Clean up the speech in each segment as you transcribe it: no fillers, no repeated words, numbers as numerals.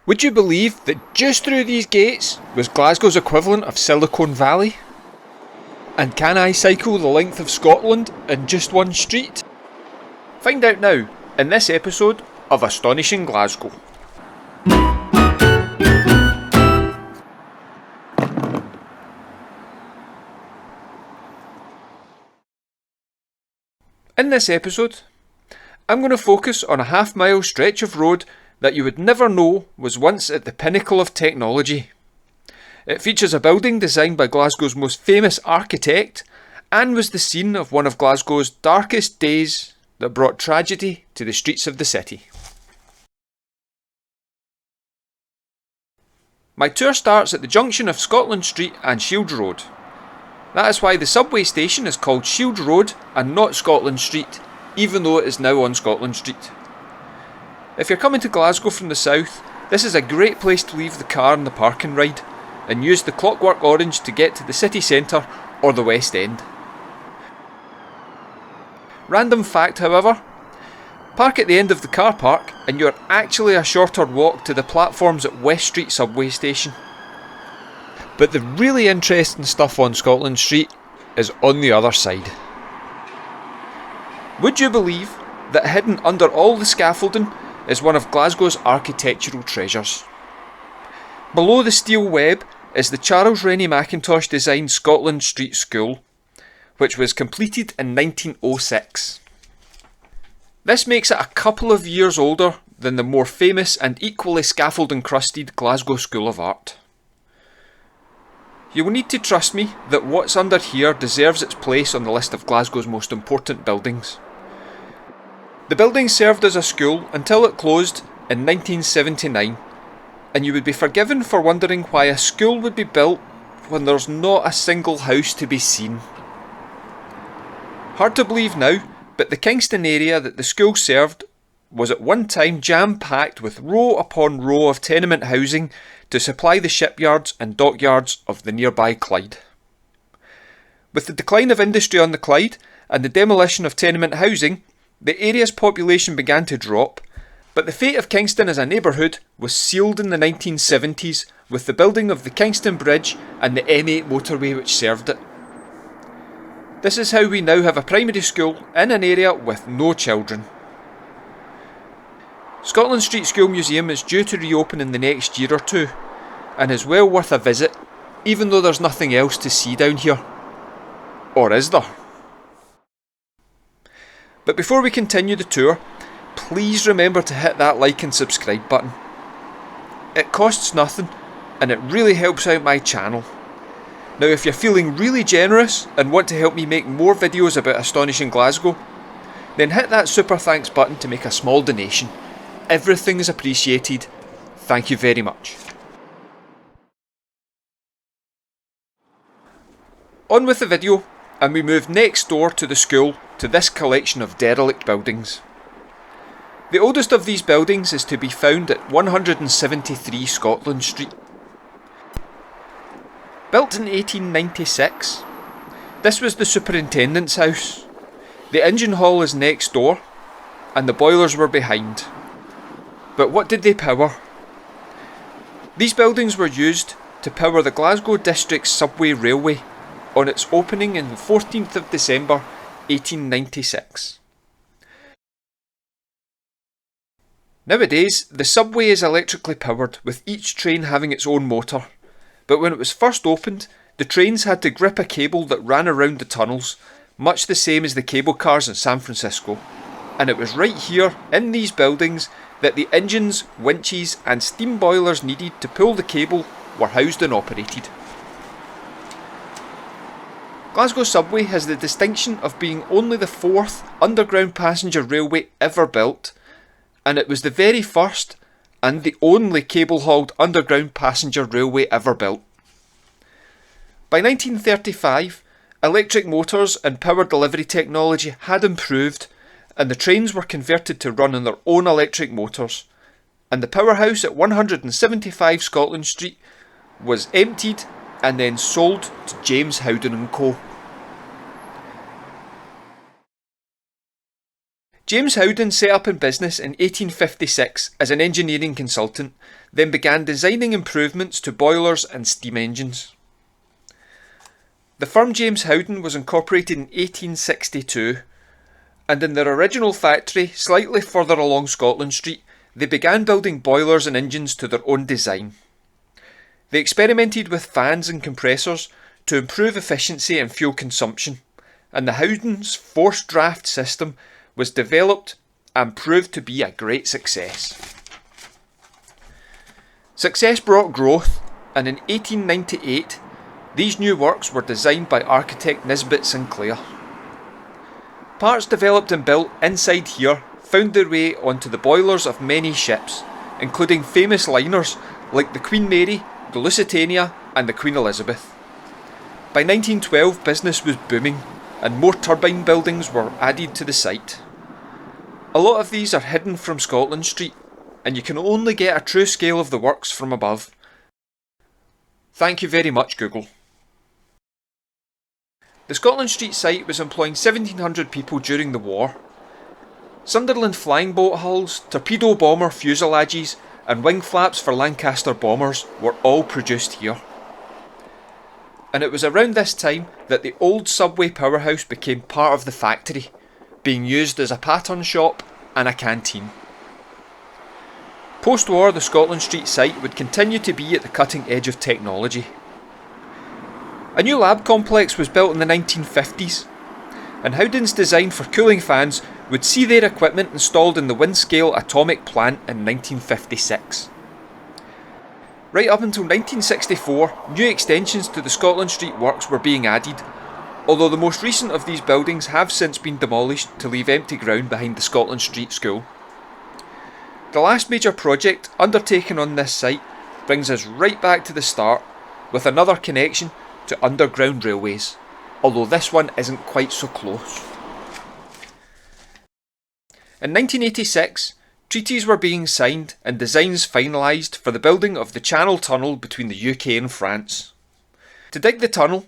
Would you believe that just through these gates was Glasgow's equivalent of Silicon Valley? And can I cycle the length of Scotland in just one street? Find out now in this episode of Astonishing Glasgow. In this episode, I'm going to focus on a half-mile stretch of road that you would never know was once at the pinnacle of technology. It features a building designed by Glasgow's most famous architect and was the scene of one of Glasgow's darkest days that brought tragedy to the streets of the city. My tour starts at the junction of Scotland Street and Shield Road. That is why the subway station is called Shield Road and not Scotland Street, even though it is now on Scotland Street. If you're coming to Glasgow from the south, this is a great place to leave the car in the parking ride and use the Clockwork Orange to get to the city centre or the West End. Random fact, however, park at the end of the car park and you're actually a shorter walk to the platforms at West Street subway station. But the really interesting stuff on Scotland Street is on the other side. Would you believe that hidden under all the scaffolding is one of Glasgow's architectural treasures? Below the steel web is the Charles Rennie Mackintosh designed Scotland Street School, which was completed in 1906. This makes it a couple of years older than the more famous and equally scaffold-encrusted Glasgow School of Art. You will need to trust me that what's under here deserves its place on the list of Glasgow's most important buildings. The building served as a school until it closed in 1979, and you would be forgiven for wondering why a school would be built when there's not a single house to be seen. Hard to believe now, but the Kingston area that the school served was at one time jam-packed with row upon row of tenement housing to supply the shipyards and dockyards of the nearby Clyde. With the decline of industry on the Clyde and the demolition of tenement housing, the area's population began to drop, but the fate of Kingston as a neighbourhood was sealed in the 1970s with the building of the Kingston Bridge and the M8 motorway which served it. This is how we now have a primary school in an area with no children. Scotland Street School Museum is due to reopen in the next year or two, and is well worth a visit, even though there's nothing else to see down here. Or is there? But before we continue the tour, please remember to hit that like and subscribe button. It costs nothing, and it really helps out my channel. Now if you're feeling really generous and want to help me make more videos about Astonishing Glasgow, then hit that super thanks button to make a small donation. Everything is appreciated. Thank you very much. On with the video, and we move next door to the school to this collection of derelict buildings. The oldest of these buildings is to be found at 173 Scotland Street. Built in 1896, this was the superintendent's house. The engine hall is next door, and the boilers were behind. But what did they power? These buildings were used to power the Glasgow District's subway railway on its opening on the 14th of December 1896. Nowadays, the subway is electrically powered, with each train having its own motor. But when it was first opened, the trains had to grip a cable that ran around the tunnels, much the same as the cable cars in San Francisco. And it was right here, in these buildings, that the engines, winches and steam boilers needed to pull the cable were housed and operated. Glasgow Subway has the distinction of being only the fourth underground passenger railway ever built, and it was the very first and the only cable-hauled underground passenger railway ever built. By 1935, electric motors and power delivery technology had improved, and the trains were converted to run on their own electric motors, and the powerhouse at 175 Scotland Street was emptied and then sold to James Howden & Co. James Howden set up in business in 1856 as an engineering consultant, then began designing improvements to boilers and steam engines. The firm James Howden was incorporated in 1862, and in their original factory, slightly further along Scotland Street, they began building boilers and engines to their own design. They experimented with fans and compressors to improve efficiency and fuel consumption, and the Howden's forced draft system was developed and proved to be a great success. Success brought growth, and in 1898, these new works were designed by architect Nisbet Sinclair. Parts developed and built inside here found their way onto the boilers of many ships, including famous liners like the Queen Mary, the Lusitania and the Queen Elizabeth. By 1912, business was booming and more turbine buildings were added to the site. A lot of these are hidden from Scotland Street, and you can only get a true scale of the works from above. Thank you very much, Google. The Scotland Street site was employing 1,700 people during the war. Sunderland flying boat hulls, torpedo bomber fuselages and wing flaps for Lancaster bombers were all produced here. And it was around this time that the old Subway Powerhouse became part of the factory, being used as a pattern shop and a canteen. Post-war, the Scotland Street site would continue to be at the cutting edge of technology. A new lab complex was built in the 1950s, and Howden's design for cooling fans would see their equipment installed in the Windscale atomic plant in 1956. Right up until 1964, new extensions to the Scotland Street works were being added, although the most recent of these buildings have since been demolished to leave empty ground behind the Scotland Street School. The last major project undertaken on this site brings us right back to the start, with another connection to underground railways, although this one isn't quite so close. In 1986, treaties were being signed and designs finalised for the building of the Channel Tunnel between the UK and France. To dig the tunnel,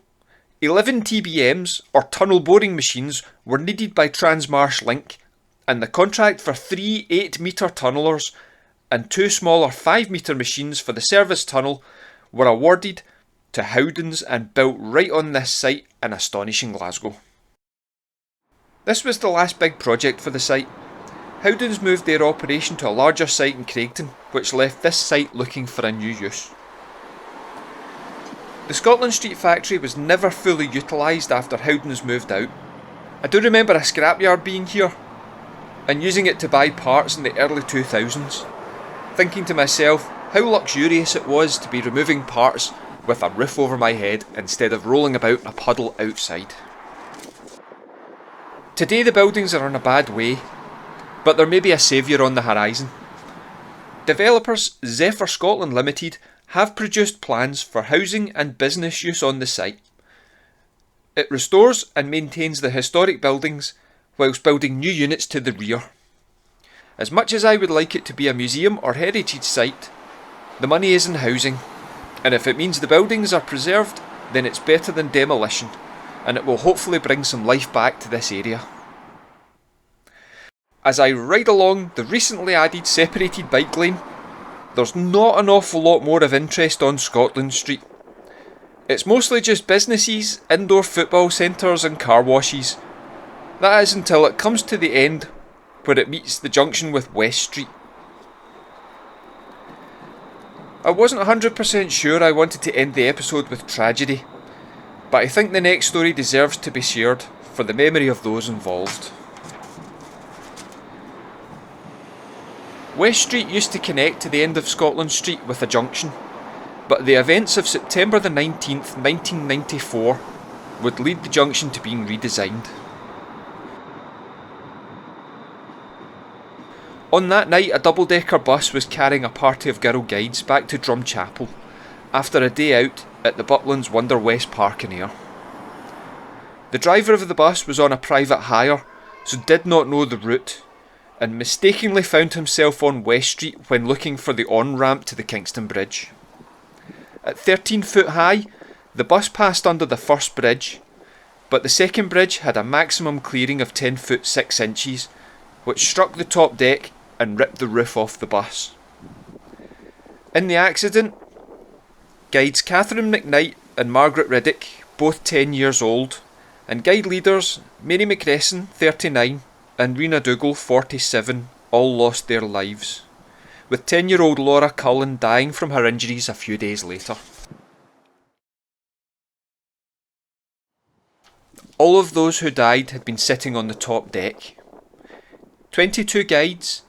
11 TBMs or tunnel boring machines were needed by Transmarsh Link, and the contract for 3 8-metre tunnellers and 2 smaller 5-metre machines for the service tunnel were awarded to Howden's and built right on this site in Astonishing Glasgow. This was the last big project for the site. Howden's moved their operation to a larger site in Craigton, which left this site looking for a new use. The Scotland Street factory was never fully utilised after Howden's moved out. I do remember a scrapyard being here, and using it to buy parts in the early 2000s, thinking to myself how luxurious it was to be removing parts with a roof over my head instead of rolling about in a puddle outside. Today the buildings are in a bad way, but there may be a saviour on the horizon. Developers Zephyr Scotland Limited have produced plans for housing and business use on the site. It restores and maintains the historic buildings whilst building new units to the rear. As much as I would like it to be a museum or heritage site, the money is in housing, and if it means the buildings are preserved, then it's better than demolition, and it will hopefully bring some life back to this area. As I ride along the recently added separated bike lane, there's not an awful lot more of interest on Scotland Street. It's mostly just businesses, indoor football centres and car washes. That is until it comes to the end where it meets the junction with West Street. I wasn't 100% sure I wanted to end the episode with tragedy, but I think the next story deserves to be shared for the memory of those involved. West Street used to connect to the end of Scotland Street with a junction, but the events of September the 19th, 1994 would lead the junction to being redesigned. On that night, a double-decker bus was carrying a party of girl guides back to Drumchapel after a day out at the Butlins Wonder West Park and Air. The driver of the bus was on a private hire, so did not know the route, and mistakenly found himself on West Street when looking for the on-ramp to the Kingston Bridge. At 13 foot high, the bus passed under the first bridge, but the second bridge had a maximum clearing of 10 foot 6 inches, which struck the top deck and ripped the roof off the bus. In the accident, guides Catherine McKnight and Margaret Riddick, both 10 years old, and guide leaders Mary McCresson, 39, and Rena Dougal, 47, all lost their lives, with 10-year-old Laura Cullen dying from her injuries a few days later. All of those who died had been sitting on the top deck. 22 guides,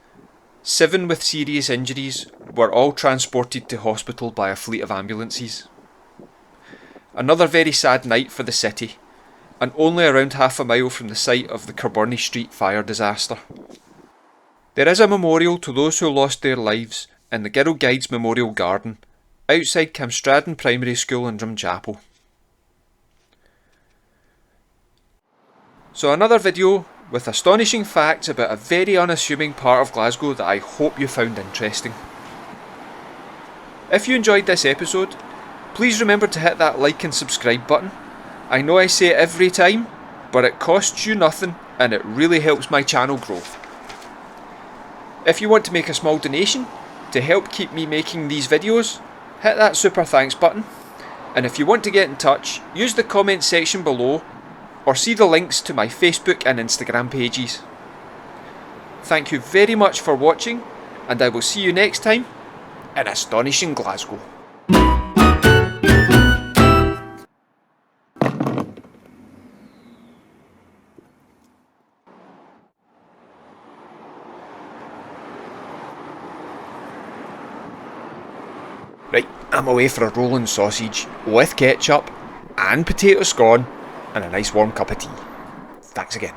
7 with serious injuries, were all transported to hospital by a fleet of ambulances. Another very sad night for the city, and only around half a mile from the site of the Kirbornie Street fire disaster. There is a memorial to those who lost their lives in the Girl Guides Memorial Garden, outside Camstradden Primary School in Drumchapel. So another video with astonishing facts about a very unassuming part of Glasgow that I hope you found interesting. If you enjoyed this episode, please remember to hit that like and subscribe button. I know I say it every time, but it costs you nothing and it really helps my channel grow. If you want to make a small donation to help keep me making these videos, hit that super thanks button. And if you want to get in touch, use the comment section below or see the links to my Facebook and Instagram pages. Thank you very much for watching, and I will see you next time in Astonishing Glasgow. Right, I'm away for a rolling sausage with ketchup and potato scone and a nice warm cup of tea. Thanks again.